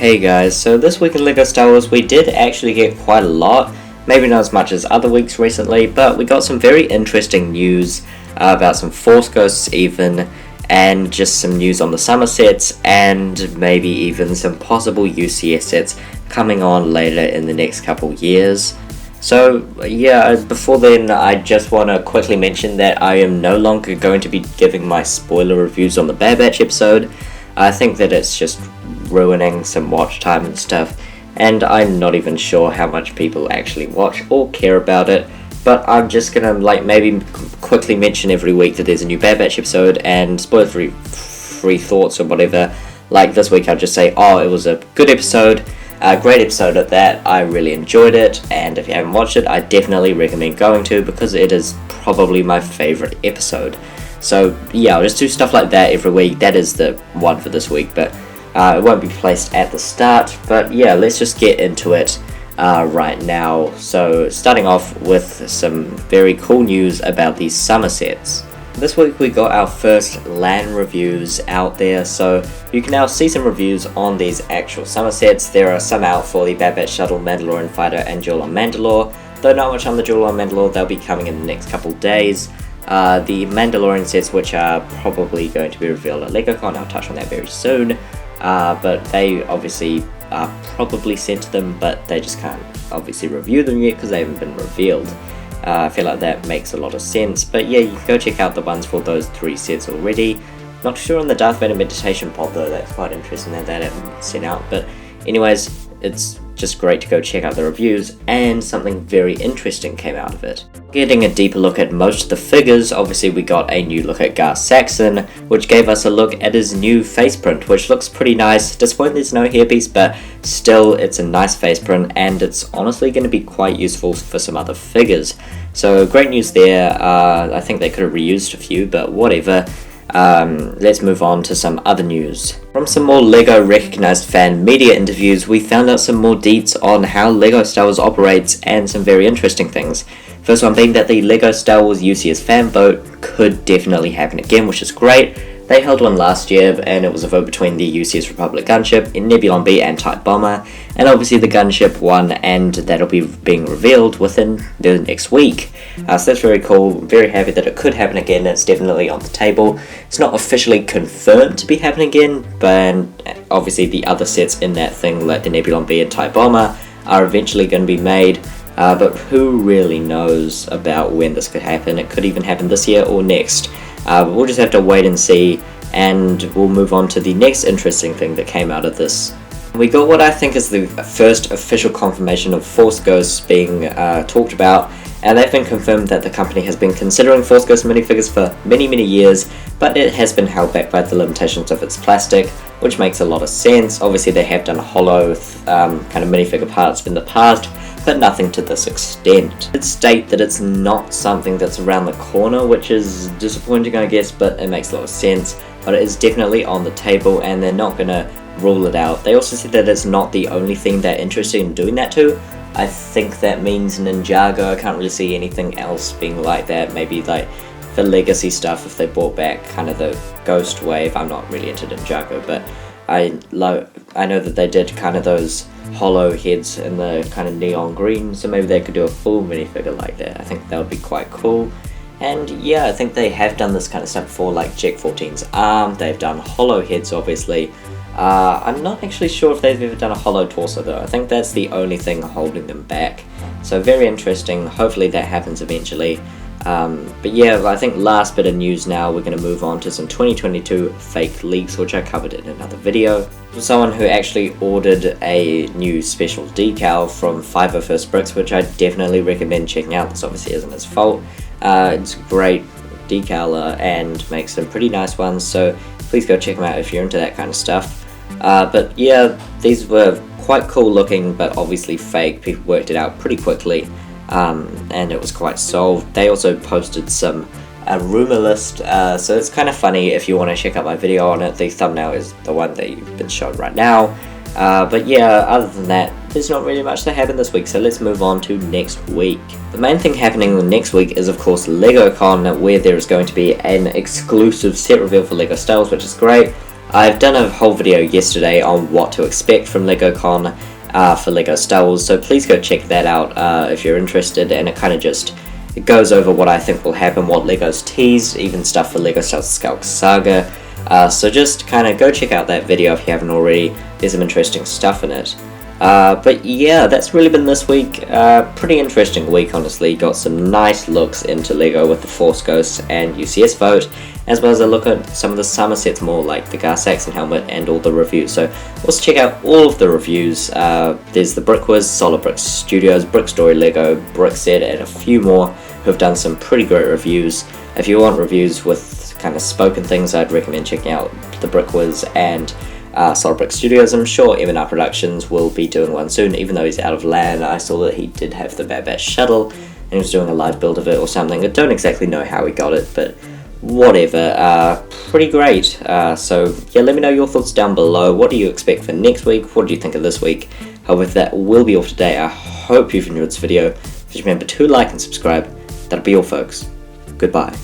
Hey guys, so this week in LEGO Star Wars we did actually get quite a lot, maybe not as much as other weeks recently, but we got some very interesting news about some Force Ghosts even, and just some news on the summer sets, and maybe even some possible UCS sets coming on later in the next couple years. So yeah, before then I just want to quickly mention that I am no longer going to be giving my spoiler reviews on the Bad Batch episode. I think that it's just ruining some watch time and stuff, and I'm not even sure how much people actually watch or care about it, but I'm just gonna maybe quickly mention every week that there's a new Bad Batch episode and spoiler free thoughts or whatever. Like this week I'll just say, oh, it was a good episode, a great episode at that, I really enjoyed it, and if you haven't watched it I definitely recommend going to, because it is probably my favourite episode. So yeah, I'll just do stuff like that every week. That is the one for this week, but it won't be placed at the start. But yeah, let's just get into it right now. So starting off with some very cool news about these summer sets. This week we got our first LAN reviews out there, so you can now see some reviews on these actual summer sets. There are some out for the Bad Batch Shuttle, Mandalorian Fighter, and Duel on Mandalore. Though not much on the Duel on Mandalore, they'll be coming in the next couple days. The Mandalorian sets, which are probably going to be revealed at LegoCon, I'll touch on that very soon, but they obviously are probably sent to them, but they just can't obviously review them yet because they haven't been revealed. I feel like that makes a lot of sense, but yeah, you can go check out the ones for those three sets already. Not sure on the Darth Vader meditation pod though, that's quite interesting that they haven't sent out, but anyways, it's just great to go check out the reviews, and something very interesting came out of it. Getting a deeper look at most of the figures, obviously we got a new look at Gar Saxon, which gave us a look at his new face print, which looks pretty nice. Disappointed there's no hairpiece, but still it's a nice face print, and it's honestly going to be quite useful for some other figures. So great news there. I think they could have reused a few, but whatever. Let's move on to some other news. From some more LEGO recognised fan media interviews, we found out some more deets on how LEGO Star Wars operates and some very interesting things. First one being that the LEGO Star Wars UCS fan vote could definitely happen again, which is great. They held one last year, and it was a vote between the UCS Republic gunship, Nebulon B, and TIE Bomber, and obviously the gunship won, and that'll be being revealed within the next week. So that's very cool, very happy that it could happen again. It's definitely on the table. It's not officially confirmed to be happening again, but obviously the other sets in that thing, like the Nebulon B and TIE Bomber, are eventually going to be made, but who really knows about when this could happen. It could even happen this year or next. We'll just have to wait and see, and we'll move on to the next interesting thing that came out of this. We got what I think is the first official confirmation of Force Ghosts being talked about, and they've been confirmed that the company has been considering Force Ghost minifigures for many years, but it has been held back by the limitations of its plastic, which makes a lot of sense. Obviously they have done hollow kind of minifigure parts in the past, but nothing to this extent. It state that it's not something that's around the corner, which is disappointing I guess, but it makes a lot of sense. But it is definitely on the table, and they're not going to rule it out. They also said that it's not the only thing they're interested in doing that to. I think that means Ninjago. I can't really see anything else being like that. Maybe like the legacy stuff if they brought back kind of the Ghost Wave. I'm not really into Ninjago, but I know that they did kind of those hollow heads in the kind of neon green, so maybe they could do a full minifigure like that. I think that would be quite cool. And yeah, I think they have done this kind of stuff before, like Jack 14's arm. They've done hollow heads obviously. I'm not actually sure if they've ever done a hollow torso though. I think that's the only thing holding them back. So very interesting, hopefully that happens eventually. But yeah, I think last bit of news now, we're going to move on to some 2022 fake leaks, which I covered in another video. For someone who actually ordered a new special decal from 501st Bricks, which I definitely recommend checking out. This obviously isn't his fault. It's a great decaler and makes some pretty nice ones, so please go check them out if you're into that kind of stuff. But yeah, these were quite cool looking, but obviously fake. People worked it out pretty quickly. And it was quite solved. They also posted a rumor list, so it's kind of funny if you want to check out my video on it. The thumbnail is the one that you've been shown right now. But yeah, other than that, there's not really much that happened this week, so let's move on to next week. The main thing happening next week is of course LegoCon, where there is going to be an exclusive set reveal for LEGO Star Wars, which is great. I've done a whole video yesterday on what to expect from LegoCon for LEGO Star Wars, so please go check that out if you're interested, and it kind of just it goes over what I think will happen, what LEGO's teased, even stuff for LEGO Star Wars Skywalker Saga, so just kind of go check out that video if you haven't already. There's some interesting stuff in it. But yeah, that's really been this week. Pretty interesting week, honestly. Got some nice looks into LEGO with the Force Ghosts and UCS vote, as well as a look at some of the summer sets more, like the Gar Saxon helmet and all the reviews. So let's check out all of the reviews. There's the Brickwiz, Solid Brick Studios, Brick Story LEGO, Brickset, and a few more who have done some pretty great reviews. If you want reviews with kind of spoken things, I'd recommend checking out the Brickwiz and Solid Brick Studios. I'm sure M&R Productions will be doing one soon, even though he's out of land. I saw that he did have the Bad Batch shuttle and he was doing a live build of it or something. I don't exactly know how he got it, but whatever. Pretty great. So yeah, let me know your thoughts down below. What do you expect for next week? What do you think of this week? However, that will be all for today. I hope you've enjoyed this video. Just remember to like and subscribe. That'll be all, folks. Goodbye.